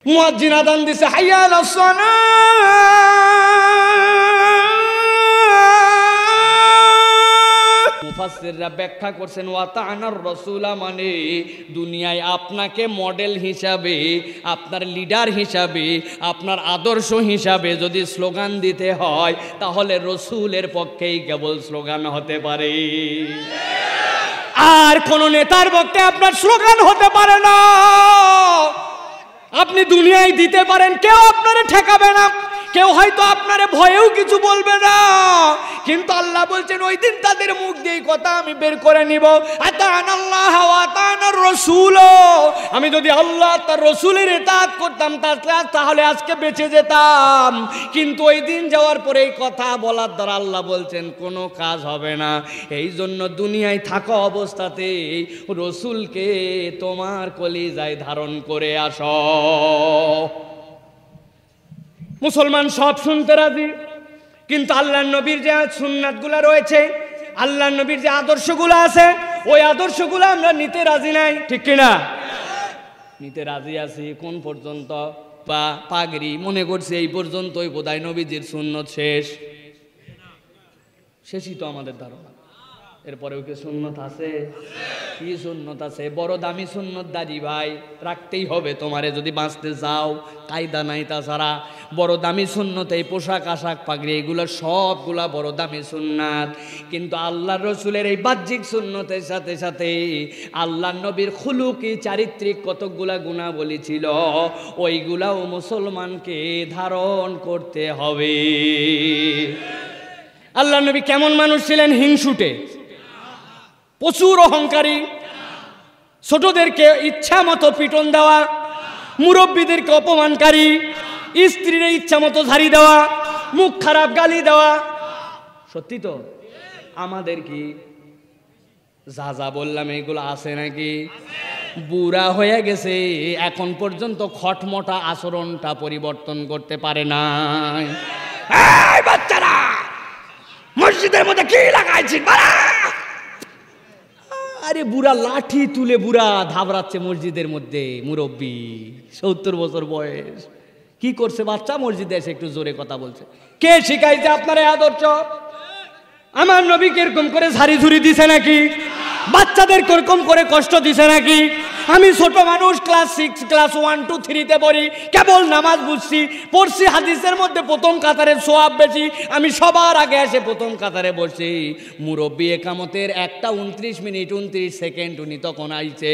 মুয়াজ্জিন আযান দিছে, হাইয়া আলাস সালাহ। মুফাসসিররা ব্যাখ্যা করছেন ওয়াতা'নার রাসূলা মানে দুনিয়ায় আপনাকে মডেল হিসাবে, আপনার লিডার হিসাবে, আপনার আদর্শ হিসাবে যদি স্লোগান দিতে হয় তাহলে রসুলের পক্ষেই কেবল স্লোগান হতে পারে, আর কোন নেতার পক্ষে আপনার স্লোগান হতে পারে না। আপনি দুনিয়ায় দিতে পারেন, কেউ আপনারে ঠেকাবে না, কেউ হয়তো আপনারে ভয়েও কিছু বলবে না, কিন্তু আল্লাহ বলছেন ওই দিন তাদের মুখ দিয়ে কথা আমি বের করে নিব। আতানাল্লাহ ওয়া আতানার রাসূল, আমি যদি আল্লাহ তার রাসূলের ইতাআত করতাম তাহলে আজকে বেঁচে যেতাম, কিন্তু ওই দিন যাওয়ার পরে এই কথা বলার দ্বারা আল্লাহ বলছেন কোনো কাজ হবে না। এই জন্য দুনিয়ায় থাকা অবস্থাতেই রাসূলকে তোমার কলিজায় ধারণ করে আসো। মুসলমান সব শুনতে রাজি, কিন্তু আল্লাহর নবীর যে সুন্নাতগুলো রয়েছে, আল্লাহর নবীর যে আদর্শগুলো আছে, ওই আদর্শগুলো আমরা নিতে রাজি নাই, ঠিক কিনা? নিতে রাজি আছি কোন পর্যন্ত? পাগড়ি মনে করছি এই পর্যন্তই বোধহয় নবীজির সুন্নত শেষই তো আমাদের ধারণা। এরপরেও কি সুন্নত আছে? কি সুন্নত আছে? বড় দামি সুন্নত দাদি ভাই রাখতেই হবে তোমারে যদি বাঁচতে যাও, কায়দা নাই তাছাড়া। বড় দামি সুন্নত এই পোশাক আশাক পাগড়ি এগুলো সবগুলা বড় দামি সুন্নাত, কিন্তু আল্লাহর রসুলের এই বাহ্যিক সুন্নতের সাথে সাথে আল্লাহর নবীর খুলুকি চারিত্রিক কতকগুলা গুণাবলী ছিল, ওইগুলাও মুসলমানকে ধারণ করতে হবে। আল্লাহর নবী কেমন মানুষ ছিলেন? হিংসুটে, প্রচুর অহংকারী, ছোটদেরকে ইচ্ছা মতো পিটন দেওয়া, মুরব্বীদেরকে অপমানকারী, স্ত্রীর ইচ্ছা মতো ঝাড়ি দেওয়া, মুখ খারাপ গালি দেওয়া। সত্যি তো? আমাদের কি যা যা বললাম এগুলো আছে নাকি? বুড়া হয়ে গেছে, এখন পর্যন্ত খটমটা আচরণটা পরিবর্তন করতে পারে নাই। এই বাচ্চারা মসজিদের মধ্যে কি লাগাইছিস? আরে বুড়া লাঠি তুলে বুড়া ধাবড়াচ্ছে মসজিদের মধ্যে, মুরব্বী 70 বছর বয়স, কি করছে বাচ্চা? মসজিদে এসে একটু জোরে কথা বলছে। কে শিখাইছে আপনার এই আদর্শ? আমার নবীকে এরকম করে ঝাড়ি ঝুড়ি দিছে নাকি? বাচ্চাদের এরকম করে কষ্ট দিছে নাকি? আমি ছোট মানুষ, ক্লাস 6, ক্লাস 1, 2, 3-তে পড়ি, কেবল নামাজ বুঝছি, পড়ছি হাদিসের মধ্যে প্রথম কাতারের সওয়াব বেশি, আমি সবার আগে এসে প্রথম কাতারে বসছি। মুরব্বী একামতের 1:29 মিনিট 29 সেকেন্ড উনি তখন আইছে,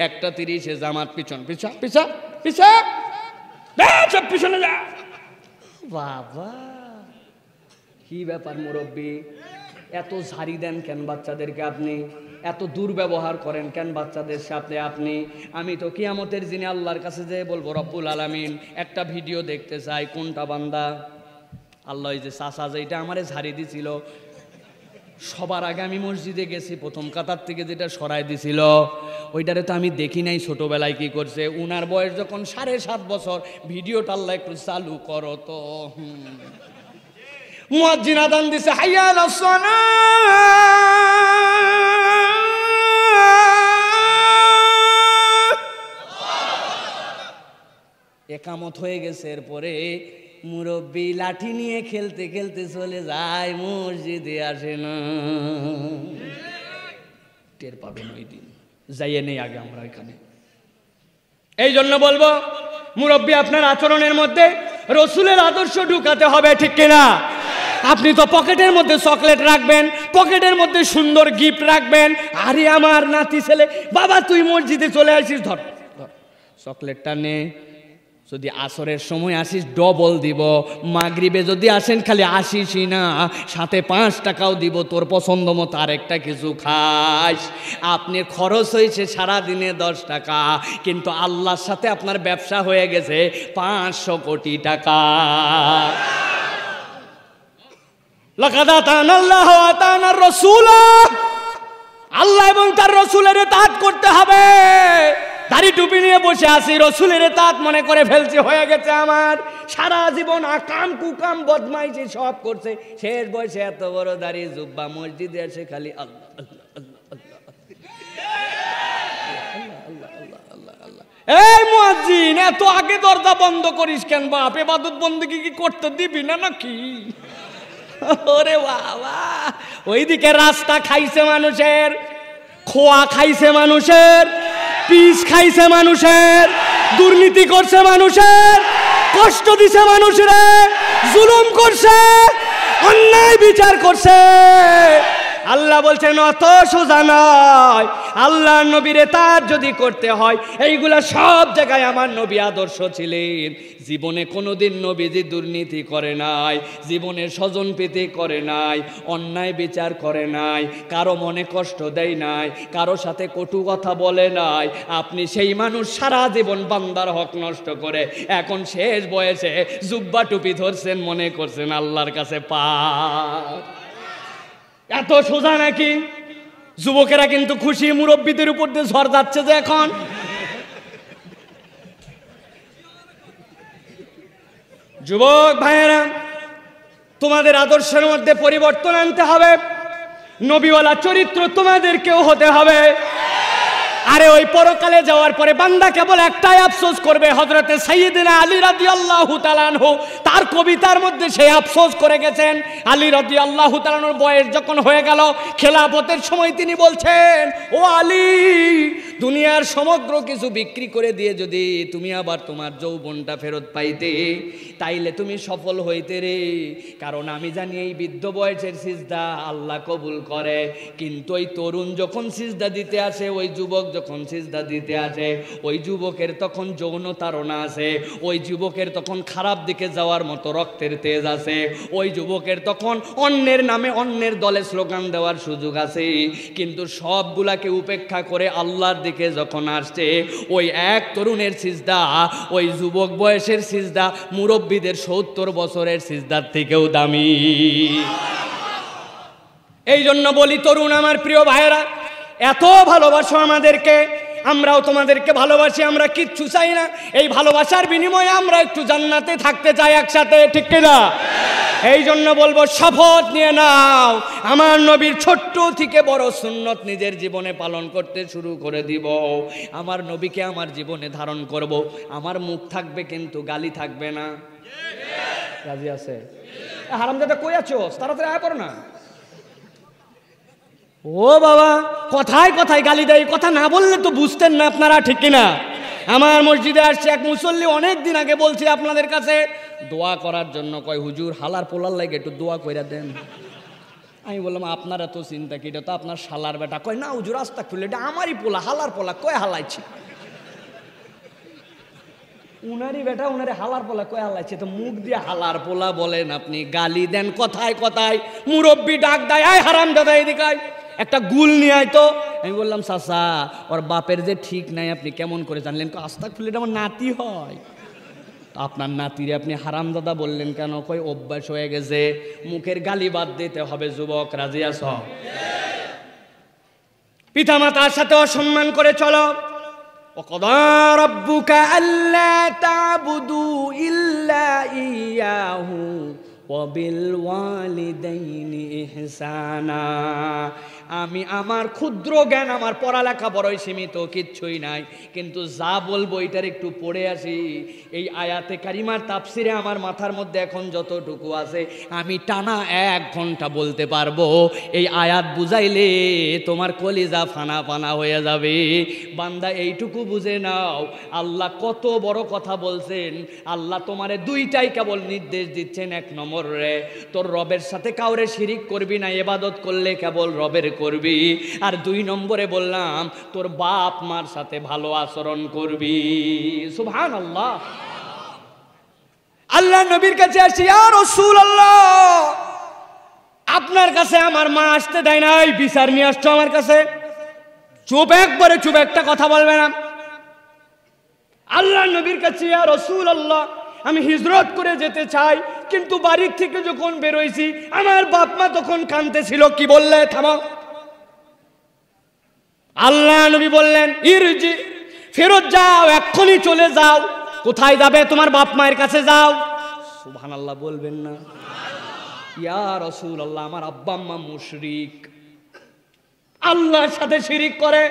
1:30 জামাত পিছন পিছা পিছা পিছা সব পিছনে যা। বাবা কি ব্যাপার মুরব্বী, এত ঝাড়ি দেন কেন বাচ্চাদেরকে? আপনি এত দুর্ব্যবহার করেন কেন বাচ্চাদের সাথে আপনি? আমি তো কিয়ামতের দিনে আল্লাহর কাছে যে বলবো রব্বুল আলামিন একটা ভিডিও দেখতে চাই, কোনটা বান্দা? আল্লাহ যে চাচা যেটা আমারে ঝাড়ি দিছিল, সবার আগে আমি মসজিদে গেছি, প্রথম কাতার থেকে যেটা সরাই দিছিল ওইটারে তো আমি দেখি নাই ছোটবেলায় কি করছে। উনার বয়স যখন 7.5 বছর, ভিডিওটা আল্লাহ একটু চালু করো তো। মুয়াজ্জিন আযান দিছে, হাইয়া আলাস সালাহ। একামত হয়ে গেছে, এরপরে মুরব্বী লাঠি নিয়ে খেলতে খেলতে চলে যায়, মসজিদে আসে না। টের পাবেন ওই দিন, যাইয়ে নেই আগে আমরা এখানে। এই জন্য বলবো মুরব্বী আপনার আচরণের মধ্যে রসুলের আদর্শ ঢুকাতে হবে, ঠিক কিনা? আপনি তো পকেটের মধ্যে চকলেট রাখবেন, পকেটের মধ্যে সুন্দর গিফট রাখবেন। আরে আমার নাতি ছেলে, বাবা তুই মসজিদে চলে আসিস, ধর চকলেটটা নে। যদি আসরের সময় আসিস ডবল দিব, মাগরিবে যদি আসেন খালি আসিসই না, সাথে 5 টাকাও দিব, তোর পছন্দ মতো আরেকটা কিছু খাস। আপনি খরচ হয়েছে সারাদিনে 10 টাকা, কিন্তু আল্লাহর সাথে আপনার ব্যবসা হয়ে গেছে 500 কোটি টাকা। লাকাদ আতানাল্লাহ ওয়া আতানার রাসূল, আল্লাহ এবং তার রাসূলের ইতাআত করতে হবে। দাড়ি টুপি নিয়ে বসে আছি, রসুলের ইতাআত মনে করে ফেলছি, হয়ে গেছে আমার। সারা জীবন আকাম কুকাম বদমাইশি সব করছে, শেষ বয়সে এত বড় দাড়ি জুব্বা, মসজিদে এসে খালি আল্লাহ আল্লাহ আল্লাহ আল্লাহ আল্লাহ আল্লাহ আল্লাহ আল্লাহ। এই মুয়াজ্জিন, এত আগে দরজা বন্ধ করিস কেন বাপ? ইবাদত বন্দেগী কি করতে দিবি না নাকি? ওরে বাবা, ওইদিকে রাস্তা খাইছে মানুষের, খোয়া খাইছে মানুষের, পিস খাইছে মানুষের, দুর্নীতি করছে মানুষের, কষ্ট দিছে মানুষের, জুলুম করছে, অন্যায় বিচার করছে। আল্লাহ বলছেন অত সোজা নয়। আল্লাহ নবীরে তার যদি করতে হয়, এইগুলা সব জায়গায় আমার নবী আদর্শ ছিলেন। জীবনে কোনোদিন নবীজি দুর্নীতি করে নাই, জীবনে স্বজন প্রীতি করে নাই, অন্যায় বিচার করে নাই, কারো মনে কষ্ট দেয় নাই, কারো সাথে কটু কথা বলে নাই। আপনি সেই মানুষ সারা জীবন বান্দার হক নষ্ট করে এখন শেষ বয়সে জুব্বা টুপি ধরছেন, মনে করছেন আল্লাহর কাছে পার। এত সোজা নাকি? যুবকেরা কিন্তু খুশি, মুরব্বীদের উপর দিয়ে ঝড় যাচ্ছে যে এখন। যুবক ভাইয়েরা, তোমাদের আদর্শের মধ্যে পরিবর্তন আনতে হবে, নবীওয়ালা চরিত্র তোমাদেরকেও হতে হবে। আরে ওই পরকালে যাওয়ার পরে বান্দা কেবল একটাই আফসোস করবে, হযরতে সাইয়্যিদিনা আলী রাদিয়াল্লাহু তাআলা আনহু তার কবিতার মধ্যে সেই আফসোস করে গেছেন। আলী রাদিয়াল্লাহু তাআলা আনহুর বয়স যখন হয়ে গেল, খেলাফতের সময় তিনি বলছেন, ও আলী, দুনিয়ার সমগ্র কিছু বিক্রি করে দিয়ে যদি তুমি আবার তোমার যৌবনটা ফেরত পাইতে, তাইলে তুমি সফল হইতে রে। কারণ আমি জানি এই বৃদ্ধ বয়সের সিজদা আল্লাহ কবুল করে, কিন্তু ওই তরুণ যখন সিজদা দিতে আসে, ওই যুবক যখন সিজদা দিতে আসে, ওই যুবকের তখন যৌন তাড়না আছে, ওই যুবকের তখন খারাপ দিকে যাওয়ার মতো রক্তের তেজ আছে, ওই যুবকের তখন অন্যের নামে অন্যের দলে স্লোগান দেওয়ার সুযোগ আছে। কিন্তু সবগুলাকে উপেক্ষা করে আল্লাহর দিকে যখন আসছে, ওই এক তরুণের সিজদা ওই যুবক বয়সের সিজদা মুরব্বীদের 70 বছরের সিজদার থেকেও দামি। এই জন্য বলি, তরুণ আমার প্রিয় ভাইয়েরা, এত ভালোবাসো আমাদেরকে, আমরাও তোমাদেরকে ভালোবাসি, আমরা কিচ্ছু চাই না। এই ভালোবাসার বিনিময়ে আমরা একটু জান্নাতে থাকতে চাই একসাথে, ঠিক কিনা? এই জন্য বলবো, শপথ নিয়ে নাও, আমার নবীর ছোট্ট থেকে বড় সুন্নত নিজের জীবনে পালন করতে শুরু করে দিব। আমার নবীকে আমার জীবনে ধারণ করব। আমার মুখ থাকবে কিন্তু গালি থাকবে না। রাজি আছে? হারামজাদা কই আছো? তাড়াতাড়ি আয় পড়ো না। ও বাবা, কথায় কথায় গালি দেয়, কথা না বললে তো বুঝতেন না আপনারা, ঠিক কিনা? আমার মসজিদে আসছে এক মুসল্লি, অনেক দিন আগে বলছি আপনাদের কাছে দোয়া করার জন্য, কয় হুজুর হালার পোলার লাগে একটু দোয়া কইরা দেন। আমি বললাম আপনারা তো চিন্তা কি, এটা তো আপনার শালার বেটা। কয় না হুজুর আস্তাগফিরুল্লাহ, এটা আমারই পোলা, হালার পোলা। কয় হালাইছি? উনারই বেটা, উনারে হালার পোলা কয় হালাইছে? তো মুখ দিয়ে হালার পোলা বলেন আপনি, গালি দেন কথায় কথায়। মুরব্বী ডাক দেয়, আয় হারামজাদা এদিকে আয়, একটা গুল নিয়ে আয় তো। আমি বললাম চাচা, ওর বাপের যে ঠিক নাই আপনি কেমন করে জানলেন? আস্তাগফিরুল্লাহ, এটা আমার নাতি হয়। আপনার নাতিরে আপনি হারামজাদা বললেন কেন? কই অভ্যাস হয়ে গেছে, মুখের গালি বাদ দিতে হবে। যুবক রাজি আছো? পিতা মাতার সাথে অসম্মান করে চলো। وقضى ربك ألا تعبدوا إلا إياه وبالوالدين إحسانا। আমি আমার ক্ষুদ্র জ্ঞান, আমার পড়ালেখা বড়ই সীমিত, কিচ্ছুই নাই, কিন্তু যা বলবো এটার একটু পড়ে আসি। এই আয়াতে কারিমার তাফসিরে আমার মাথার মধ্যে এখন যতটুকু আছে, আমি টানা 1 ঘন্টা বলতে পারবো। এই আয়াত বুঝাইলে তোমার কলিজা ফানা ফানা হয়ে যাবে। বান্দা এইটুকু বুঝে নাও, আল্লাহ কত বড় কথা বলছেন। আল্লাহ তোমারে 2টাই কেবল নির্দেশ দিচ্ছেন। 1 নম্বর রে, তোর রবের সাথে কাউরে শিরিক করবি না, ইবাদত করলে কেবল রবের করবি। আর 2 নম্বরে বললাম, তোর বাপ মার সাথে ভালো আচরণ করবি। সুবহানাল্লাহ। আল্লাহ নবীর কাছে আসি, ইয়া রাসূলুল্লাহ, আপনার কাছে আমার মা আসতে দেয় না, এই বিচার নিয়ে আসছো আমার কাছে। চুপ, একবারে চুপ, একটা কথা বলবে না। আল্লাহ নবীর কাছে, ইয়া রাসূলুল্লাহ, আমি হিজরত করে যেতে চাই, কিন্তু বাড়ির থেকে যখন বেরোইছি আমার বাপ মা তখন কাঁদতেছিল। কি বললে? থামো। আল্লাহ নবী বললেন, ইরজি, ফেরত যাও, এক্ষুনি চলে যাও। কোথায় যাবে? তোমার বাপ মায়ের কাছে যাও। সুবহানাল্লাহ বলবেন না? ইয়া রাসূলুল্লাহ, আমার আব্বা আম্মা মুশরিক, আল্লাহর সাথে শিরিক করে,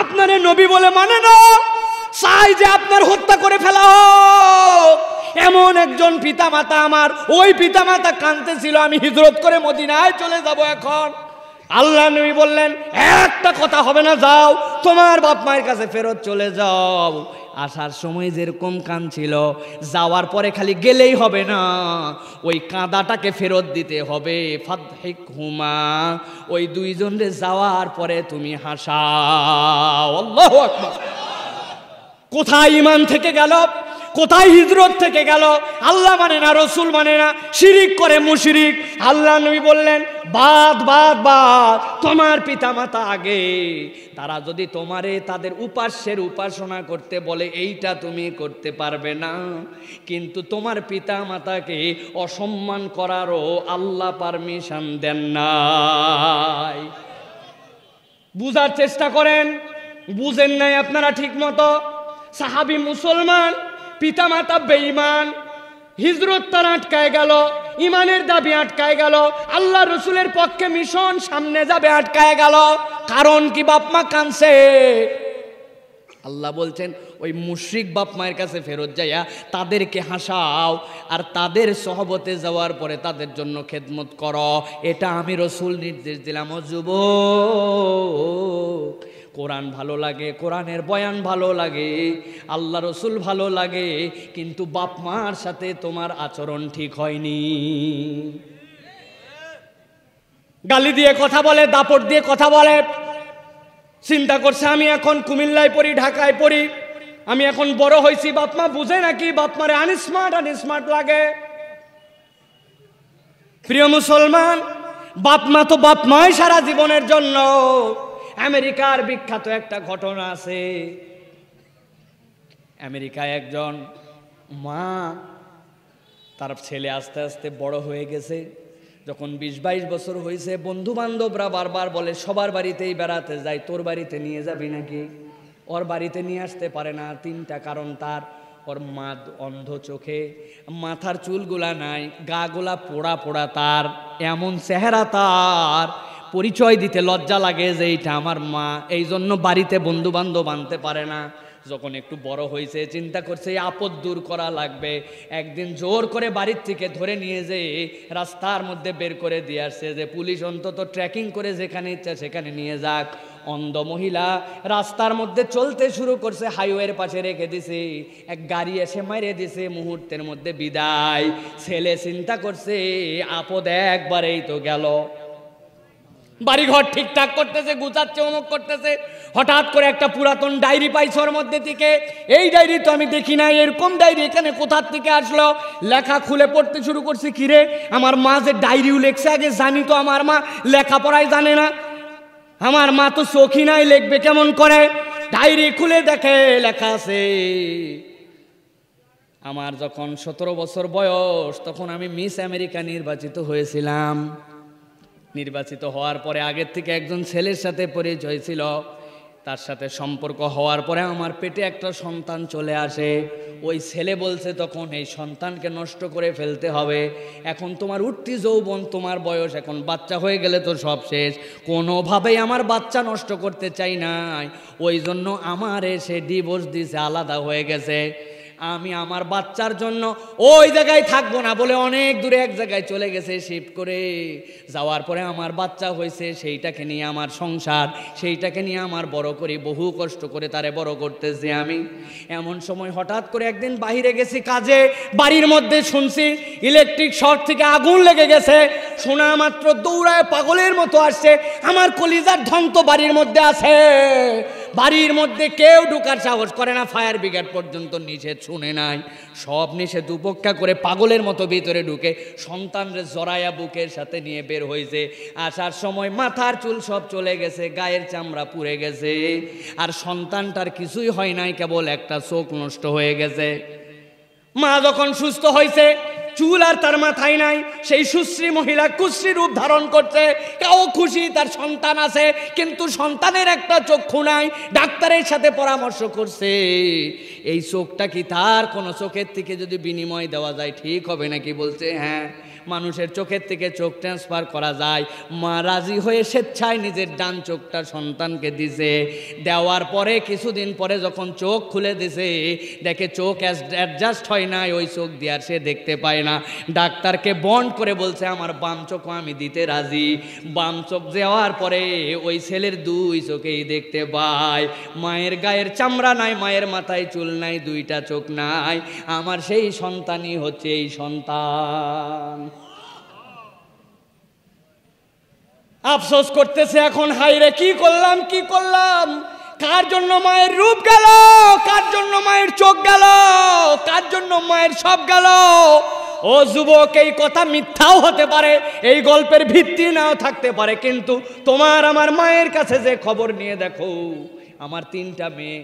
আপনারে নবী বলে মানে না। চাই যে আপনার হত্যা করে ফেলা হোক। এমন একজন পিতামাতা আমার, ওই পিতামাতা কাঁদতেছিল, আমি হিজরত করে মদিনায় চলে যাব এখন। আল্লাহ নবী বললেন, একটা কথা হবে না, যাও তোমার বাপ মায়ের কাছে ফেরত চলে যাও। আসার সময় যেরকম কাঁদছিল, যাওয়ার পরে খালি গেলেই হবে না, ওই কাঁদাটাকে ফেরত দিতে হবে। ফাদহিকহুমা, ওই দুইজনের যাওয়ার পরে তুমি হাসাও। আল্লাহু আকবার। কোথায় ঈমান থেকে গেল, কোথায় হিজরত থেকে গেল? আল্লাহ মানে না, রসুল মানে না, শিরিক করে মুশরিক। আল্লাহ নবী বললেন, বাদ বাদ বাদ, তোমার পিতামাতা আগে। তারা যদি তোমারে তাদের উপাস্যের উপাসনা করতে বলে, এইটা তুমি করতে পারবে না, কিন্তু তোমার পিতামাতাকে অসম্মান করারও আল্লাহ পারমিশন দেন নাই। বুঝার চেষ্টা করেন, বুঝেন নাই আপনারা ঠিক মতো। সাহাবী মুসলমান, পিতামাতা বেঈমান, হিজরত তার আটকায় গেল, ইমানের দাবি আটকায় গেল, আল্লাহ রসুলের পক্ষে মিশন সামনে যাবে আটকায় গেল। কারণ কি? বাপ মা কাঁদছে। আল্লাহ বলছেন, ওই মুশরিক বাপ মায়ের কাছে ফেরত যাইয়া তাদেরকে হাসাও, আর তাদের সহবতে যাওয়ার পরে তাদের জন্য খেদমত করো। এটা আমি রসুল নির্দেশ দিলাম। ও যুবক, কোরআন ভালো লাগে, কোরআনের বয়ান ভালো লাগে, আল্লাহ রসুল ভালো লাগে, কিন্তু বাপ মার সাথে তোমার আচরণ ঠিক হয়নি। গালি দিয়ে কথা বলে, দাপট দিয়ে কথা বলে। চিন্তা করছে আমি এখন কুমিল্লায় পড়ি, ঢাকায় পড়ি, আমি এখন বড় হয়েছি, বাপ মা বুঝে নাকি, বাপ মারে আনস্মার্ট লাগে। প্রিয় মুসলমান, বাপ মা তো বাপ মাই সারা জীবনের জন্য। আমেরিকার বিখ্যাত একটা ঘটনা আছে। আমেরিকায় একজন মা, তার ছেলে আস্তে আস্তে বড় হয়ে গেছে। যখন 20-22 বছর হয়েছে, বন্ধু বান্ধবরা বারবার বলে, সবার বাড়িতেই বেড়াতে যাই, তোর বাড়িতে নিয়ে যাবি নাকি? ওর বাড়িতে নিয়ে আসতে পারে না। 3টা কারণ তার। ওর মা অন্ধ চোখে, মাথার চুলগুলা নাই, গা গোলা পোড়া পোড়া, তার এমন চেহারা, তার পরিচয় দিতে লজ্জা লাগে যে এইটা আমার মা। এই জন্য বাড়িতে বন্ধু বান্ধব আনতে পারে না। যখন একটু বড় হয়েছে, চিন্তা করছে এই আপদ দূর করা লাগবে। একদিন জোর করে বাড়ির থেকে ধরে নিয়ে যেয়ে রাস্তার মধ্যে বের করে দিয়ে আসছে, যে পুলিশ অন্তত ট্র্যাকিং করে যেখানে ইচ্ছা সেখানে নিয়ে যাক। অন্ধ মহিলা রাস্তার মধ্যে চলতে শুরু করছে, হাইওয়ের পাশে রেখে দিছে, এক গাড়ি এসে মেরে দিছে, মুহূর্তের মধ্যে বিদায়। ছেলে চিন্তা করছে আপদ একবারেই তো গেল। বাড়িঘর ঠিকঠাক করতেছে, গুছাচ্ছে, অমুক করতেছে, হঠাৎ করে একটা পুরাতন ডায়েরি পাইছে ওর মধ্যে থেকে। এই ডায়েরি তো আমি দেখি না, এরকম ডায়েরি এখানে কোথার থেকে আসলো? লেখা খুলে পড়তে শুরু করছে, কিরে আমার মা যে ডায়েরিও লেখছে, আগে জানি তো আমার মা লেখাপড়াই জানে না, আমার মা তো চোখই নাই, লিখবে কেমন করে? ডায়েরি খুলে দেখে লেখা আছে, আমার যখন 17 বছর বয়স, তখন আমি মিস আমেরিকা নির্বাচিত হয়েছিলাম। নির্বাচিত হওয়ার পরে আগের থেকে একজন ছেলের সাথে পরিচয় ছিল, তার সাথে সম্পর্ক হওয়ার পরে আমার পেটে একটা সন্তান চলে আসে। ওই ছেলে বলছে তখন, এই সন্তানকে নষ্ট করে ফেলতে হবে, এখন তোমার উঠতি যৌবন, তোমার বয়স, এখন বাচ্চা হয়ে গেলে তো সব শেষ, কোনোভাবেই আমার বাচ্চা নষ্ট করতে চাই নাই, ওই জন্য আমার এসে ডিভোর্স দিছে, আলাদা হয়ে গেছে। আমি আমার বাচ্চার জন্য ওই জায়গায় থাকবো না বলে অনেক দূরে এক জায়গায় চলে গেছে শিফট করে। যাওয়ার পরে আমার বাচ্চা হয়েছে, সেইটাকে নিয়ে আমার সংসার, সেইটাকে নিয়ে আমার বড় করি, বহু কষ্ট করে তারে বড় করতেছি আমি। এমন সময় হঠাৎ করে একদিন বাহিরে গেছি কাজে, বাড়ির মধ্যে শুনছি ইলেকট্রিক শর্ট থেকে আগুন লেগে গেছে। শোনা মাত্র দৌড়ায় পাগলের মতো আসছে, আমার কলিজার ধন্ত বাড়ির মধ্যে আছে। বাড়ির মধ্যে কেউ ঢুকার সাহস করে না, ফায়ার ব্রিগেড পর্যন্ত নিষেধ শুনে নাই, সব নিষেধ উপেক্ষা করে পাগলের মতো ভিতরে ঢুকে সন্তানরে জড়ায়া বুকের সাথে নিয়ে বের হয়েছে। আসার সময় মাথার চুল সব চলে গেছে, গায়ের চামড়া পুড়ে গেছে, আর সন্তানটার কিছুই হয় নাই, কেবল একটা চোখ নষ্ট হয়ে গেছে। মা যখন সুস্থ হয়েছে, চুল আর তার মাথায় নাই, সেই সুশ্রী মহিলা কুশ্রী রূপ ধারণ করছে, কেউ খুশি তার সন্তান আছে কিন্তু সন্তানের একটা চক্ষু নাই। ডাক্তারের সাথে পরামর্শ করছে এই চোখটা কি তার কোনো চোখের থেকে যদি বিনিময় দেওয়া যায় ঠিক হবে নাকি? বলছে হ্যাঁ, মানুষের চোখের থেকে চোখ ট্রান্সফার করা যায়। মা রাজি হয়ে স্বেচ্ছায় নিজের ডান চোখটা সন্তানকে দিছে। দেওয়ার পরে কিছুদিন পরে যখন চোখ খুলে দিছে, দেখে চোখ অ্যাডজাস্ট হয় না, ওই চোখ দিয়ে আর সে দেখতে পায় না। ডাক্তারকে বন্ড করে বলছে আমার বাম চোখও আমি দিতে রাজি। বাম চোখ দেওয়ার পরে ওই ছেলের দুই চোখেই দেখতে পায়। মায়ের গায়ের চামড়া নাই, মায়ের মাথায় চুল নাই, দুইটা চোখ নাই, আমার সেই সন্তানই হচ্ছে এই সন্তান। আফসোস করতেছে এখন, হাইরে কি করলাম কি করলাম। কার জন্য মায়ের রূপ গেল, কার জন্য মায়ের চোখ গেল, কার জন্য মায়ের সব গেল। ও যুবক, এই কথা মিথ্যাও হতে পারে, এই গল্পের ভিত্তি নাও থাকতে পারে, কিন্তু তোমার আমার মায়ের কাছে যে খবর নিয়ে দেখো, আমার 3টা মেয়ে,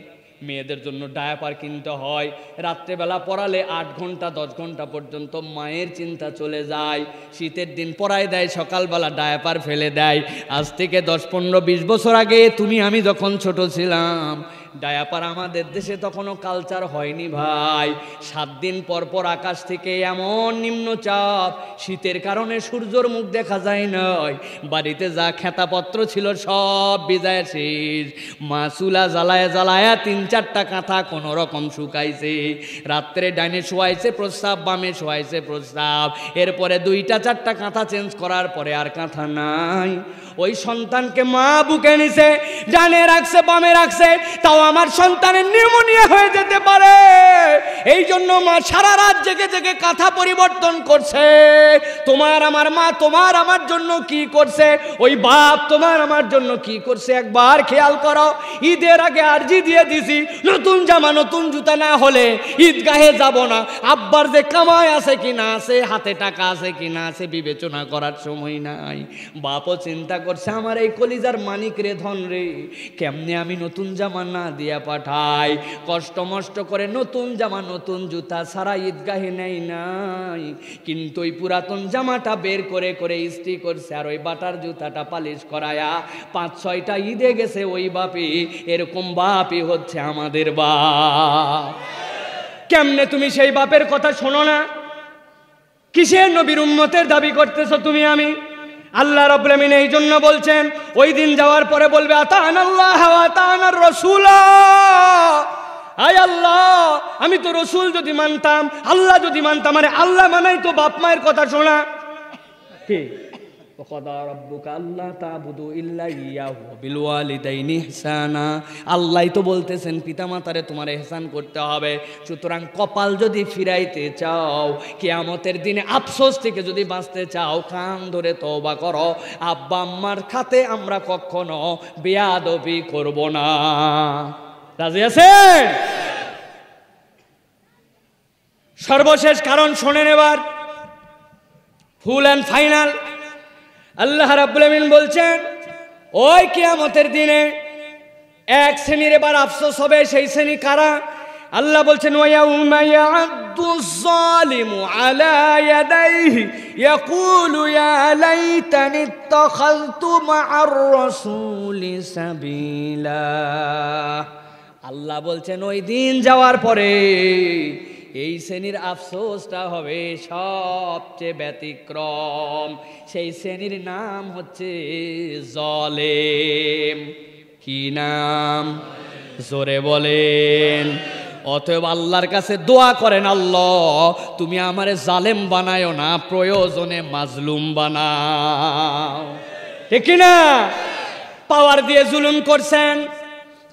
মেয়েদের জন্য ডায়াপার কিনতে হয়। রাত্রেবেলা পড়ালে 8 ঘন্টা 10 ঘন্টা পর্যন্ত মায়ের চিন্তা চলে যায়। শীতের দিন পড়ায় দেয়, সকালবেলা ডায়াপার ফেলে দেয়। আজ থেকে 10, 15, 20 বছর আগে তুমি আমি যখন ছোট ছিলাম, ডায়াপার আমাদের দেশে তখনও কালচার হয়নি ভাই। 7 দিন পর পর আকাশ থেকে এমন নিম্নচাপ, শীতের কারণে সূর্যর মুখ দেখা যায় নয়, বাড়িতে যা খেতাপত্র ছিল সব ভিজায় শেষ। মা চুলা জ্বালায় জ্বালায়া 3-4টা কাঁথা কোনো রকম শুকাইছে। রাত্রে ডাইনে শোয়াইছে প্রস্রাব, বামে শোয়াইছে প্রস্রাব, এরপরে 2-4টা কাঁথা চেঞ্জ করার পরে আর কাঁথা নাই। ওই সন্তানকে মা বুকে নিছে, ডানে রাখছে বামে রাখছে, তাও আমার সন্তানের নিউমোনিয়া হয়ে যেতে পারে। এই জন্য মা সারা রাত জেগে জেগে কাঁথা পরিবর্তন করছে। তোমার আমার মা তোমার আমার জন্য কি করছে, ওই বাপ তোমার আমার জন্য কি করছে একবার খেয়াল করো। ঈদের আগে আরজি দিয়ে দিছি, নতুন জামা নতুন জুতা না হলে ঈদগাহে যাব না। আব্বার যে কামাই আছে কি না আছে, হাতে টাকা আছে কি না আছে বিবেচনা করার সময় নাই। বাপও চিন্তা করছে আমার এই কলিজার মানিক রে, ধন রে, কেমনে আমি নতুন জামা না দিয়া পাঠাই। কষ্ট মষ্ট করে নতুন জামা নতুন জুতা সারা ঈদগাহে নেই নাই, কিন্তু ওই পুরাতন জামাটা বের করে করে ইস্ত্রি করছে, আর ওই বাটার জুতাটা পালিশ করায়া 5-6টা ঈদে গেছে ওই বাপি। এরকম বাপই হচ্ছে আমাদের বাপ। কেমনে তুমি সেই বাপের কথা শোনো না? কিসের নবীর উম্মতের দাবি করতেছো তুমি আমি? আল্লাহ রাব্বুল আমিন এই জন্য বলছেন, ওই দিন যাওয়ার পরে বলবে আতানাল্লাহ ওয়া আতানার রাসূল। আয় আল্লাহ, আমি তো রসুল যদি মানতাম, আল্লাহ যদি মানতাম, আরে আল্লাহ মানাই তো বাপ মায়ের কথা শোনা। কি ওয়াকাদা রাব্বুকা আল্লা তা'বুদু ইল্লা ইয়াহু ওয়া বিল ওয়ালিদাইনি ইহসানা। আল্লাহই তো বলতেছেন পিতামাতারে তোমার ইহসান করতে হবে। সুতরাং কপাল যদি ফিরাইতে চাও, কিয়ামতের দিনে আফসোস থেকে যদি বাঁচতে চাও, কান ধরে তওবা করো। আব্বা আম্মার খাতে আমরা কখনো বেয়াদবি করব না। রাজি আছেন? সর্বশেষ কারণ শোনেন এবার, ফুল অ্যান্ড ফাইনাল। আল্লাহ রাব্বুল আমিন বলছেন, ওই কিয়ামতের দিনে এক শ্রেণীর এবার আফসোস হবে। সেই শ্রেণী কারা? আল্লাহ বলছেন, ওয়ায়াউমা ইয়া'আদ্দুয যালিমু আলা ইয়াদাইহি ইয়াকুলু ইয়া লাইতানি ইত্তাখাযতু মা'আর রাসূলি সাবিলা। আল্লাহ বলছেন ওই দিন যাওয়ার পরে এই শ্রেণীর আফসোসটা হবে সবচেয়ে ব্যতিক্রম। সেই শ্রেণীর নাম হচ্ছে জালেম। কি নাম? জোরে বলেন। অতএব আল্লাহর কাছে দোয়া করেন, আল্লাহ তুমি আমারে জালেম বানায়ো না, প্রয়োজনে মাজলুম বানাও। ঠিক না? পাওয়ার দিয়ে জুলুম করছেন,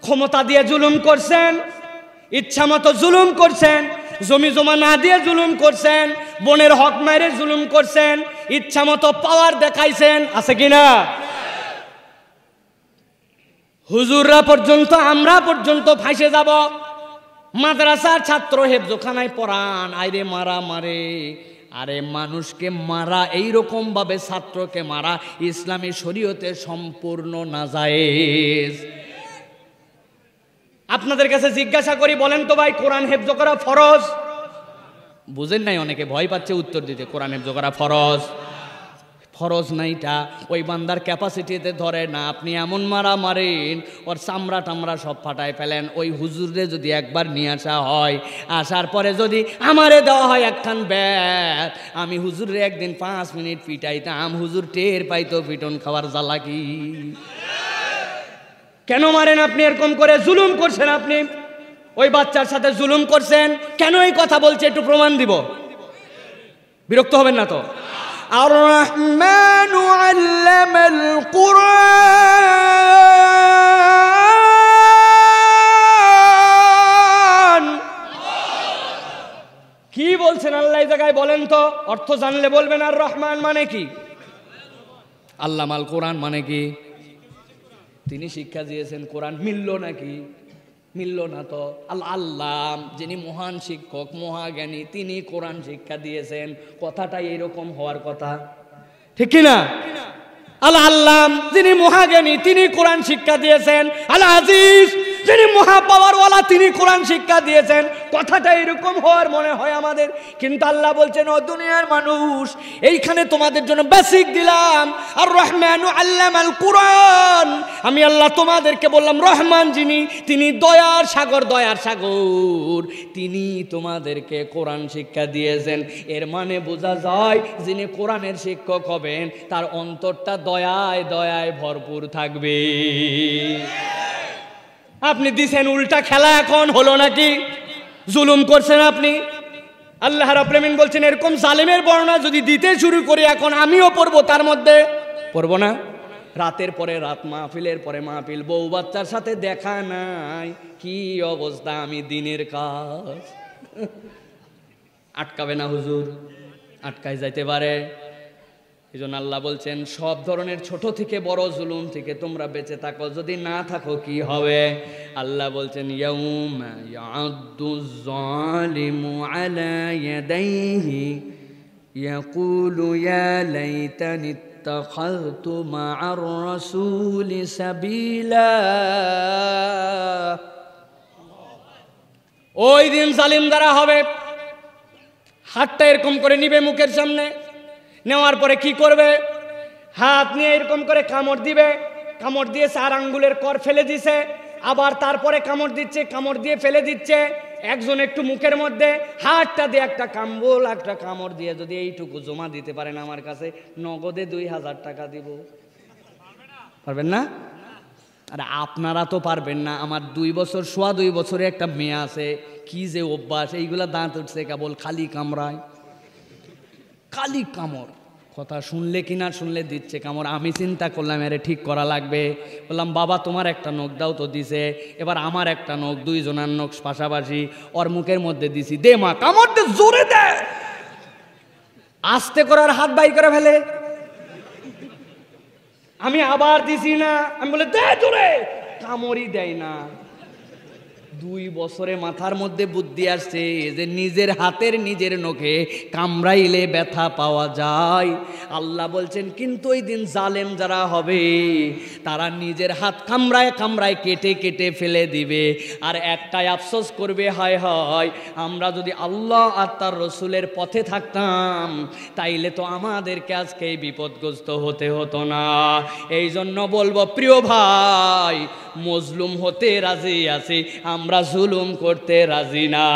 ক্ষমতা দিয়ে জুলুম করছেন, ইচ্ছা মতো জুলুম করছেন, জমি জমা না দিয়ে জুলুম করছেন, বোনের হক মাইরে জুলুম করছেন, ইচ্ছা মতো পাওয়ার দেখাইছেন, আছে কিনা? হুজুররা পর্যন্ত, আমরা পর্যন্ত ফাঁসে যাব। মাদ্রাসার ছাত্র হেফজোখানায় পড়ান, আইরে মারা মারে। আরে মানুষকে মারা, এইরকম ভাবে ছাত্রকে মারা ইসলামী শরীয়তে সম্পূর্ণ নাজায়েজ। আপনাদের কাছে জিজ্ঞাসা করি, বলেন তো ভাই, কোরআন হেফজ করা ফরজ? বুঝেন নাই, অনেকে ভয় পাচ্ছে উত্তর দিতে। কোরআনের জোগাড়া ফরজ, ফরজ নাইটা ওই বান্দার ক্যাপাসিটিতে ধরে না। আপনি এমন মারা মারেন ওর চামড়া টামড়া সব ফাটায় ফেলেন। ওই হুজুরে যদি একবার নিয়ে আসা হয়, আসার পরে যদি আমারে দেওয়া হয় একখান ব্যাট, আমি হুজুরে একদিন 5 মিনিট পিটাইতাম, হুজুর টের পাইতো পিটন খাওয়ার জ্বালা কি। কেন মারেন আপনি এরকম করে? জুলুম করছেন আপনি, ওই বাচ্চার সাথে জুলুম করছেন। কেন এই কথা বলছে একটু প্রমাণ দিব, বিরক্ত হবেন না তো? আর রহমানু আল্লামাল কুরআন। কি বলছেন আল্লাহ এই জায়গায় বলেন তো? অর্থ জানলে বলবেন। আর রহমান মানে কি? আল্লামাল কোরআন মানে কি? তিনি শিক্ষা দিয়েছেন। কোরআন মিলল নাকি? মিলল না তো। আল্লাহ যিনি মহান শিক্ষক, মহাজ্ঞানী, তিনি কোরআন শিক্ষা দিয়েছেন। কথাটা এরকম হওয়ার কথা, ঠিক কিনা? আল্লাহ যিনি মহাজ্ঞানী, তিনি কোরআন শিক্ষা দিয়েছেন। আল আজিজ যিনি মহাপাওয়ারওয়ালা, তিনি কোরআন শিক্ষা দিয়েছেন। কথাটা এরকম হওয়ার মনে হয় আমাদের, কিন্তু আল্লাহ বলছেন ও দুনিয়ার মানুষ, এইখানে তোমাদের জন্য বেসিক দিলাম। আর রহমানু আল্লামাল কুরআন, আমি আল্লাহ তোমাদেরকে বললাম রহমান যিনি, তিনি দয়ার সাগর, দয়ার সাগর, তিনি তোমাদেরকে কোরআন শিক্ষা দিয়েছেন। এর মানে বোঝা যায় যিনি কোরআনের শিক্ষক হবেন তার অন্তরটা দয়ায় দয়ায় ভরপুর থাকবে। আপনি দিছেন উল্টা খেলা, এখন হলো নাকি? জুলুম করছেন আপনি। আল্লাহ রাব্বুল আলামিন বলছেন এরকম জালেমের বর্ণনা যদি দিতে শুরু করি, এখন আমিও পড়বো, তার মধ্যে পড়বো না? রাতের পরে রাত, মাহফিলের পরে মাহফিল, বউ বাচ্চার সাথে দেখা নাই, কি অবস্থা। আমি দিনের কাজ আটকাবে না হুজুর? আটকায় যাইতে পারে। এই জন্য আল্লাহ বলছেন সব ধরনের ছোট থেকে বড় জুলুম থেকে তোমরা বেঁচে থাকো। যদি না থাকো কি হবে? আল্লাহ বলছেন ইয়াউমা ইয়া'আদ্দুজ যালিমু আলা ইয়াদাইহি ইয়াকুলু ইয়া লাইতানি ইত্তাখাযতু মা'আর রাসূলি সাবিলা। ওই দিন জালিম যারা হবে, হাতটা এরকম করে নিবে মুখের সামনে, নেওয়ার পরে কি করবে? হাত নিয়ে এরকম করে কামড় দিবে, কামড় দিয়ে 4 আঙ্গুলের কর ফেলে দিছে, আবার তারপরে কামড় দিচ্ছে, কামড় দিয়ে ফেলে দিচ্ছে। একজন একটু মুখের মধ্যে হাতটা দিয়ে একটা কামবল, একটা কামড় দিয়ে যদি এইটুকু জমা দিতে পারেন আমার কাছে, নগদে 2000 টাকা দিব। পারবেন না? আরে আপনারা তো পারবেন না। আমার 2 বছর, সোয়া 2 বছরে একটা মেয়ে আছে, কি যে অভ্যাস, এইগুলা দাঁত উঠছে কেবল, খালি কামড়ায়, খালি কামড়। কথা শুনলে কি না শুনলে দিচ্ছে কামড়। আমি চিন্তা করলাম আরে ঠিক করা লাগবে। বললাম বাবা তোমার একটা নখ দাও তো, দিছে। এবার আমার একটা নখ, 2 জনের নখ পাশাপাশি ওর মুখের মধ্যে দিছি, দে মা, কামড় দে, জোরে দে। আস্তে করে আর হাত বাইর করে ফেলে। আমি আবার দিছি না, আমি বলে দে জোরে, কামড়ই দেয় না। 2 বছরে মাথার মধ্যে বুদ্ধি আসছে যে নিজের হাতের নিজের নখে কামড়াইলে ব্যথা পাওয়া যায়। আল্লাহ বলছেন কিন্তু ওই দিন জালেম যারা হবে তারা নিজের হাত কামড়ায় কামড়ায় কেটে কেটে ফেলে দিবে, আর একটাই আফসোস করবে, হায় হায় আমরা যদি আল্লাহ আর তার রসুলের পথে থাকতাম তাইলে তো আমাদেরকে আজকে এই বিপদগ্রস্ত হতে হতো না। এই জন্য বলবো প্রিয় ভাই, মজলুম হতে রাজি আছি, আমরা জুলুম করতে রাজি না।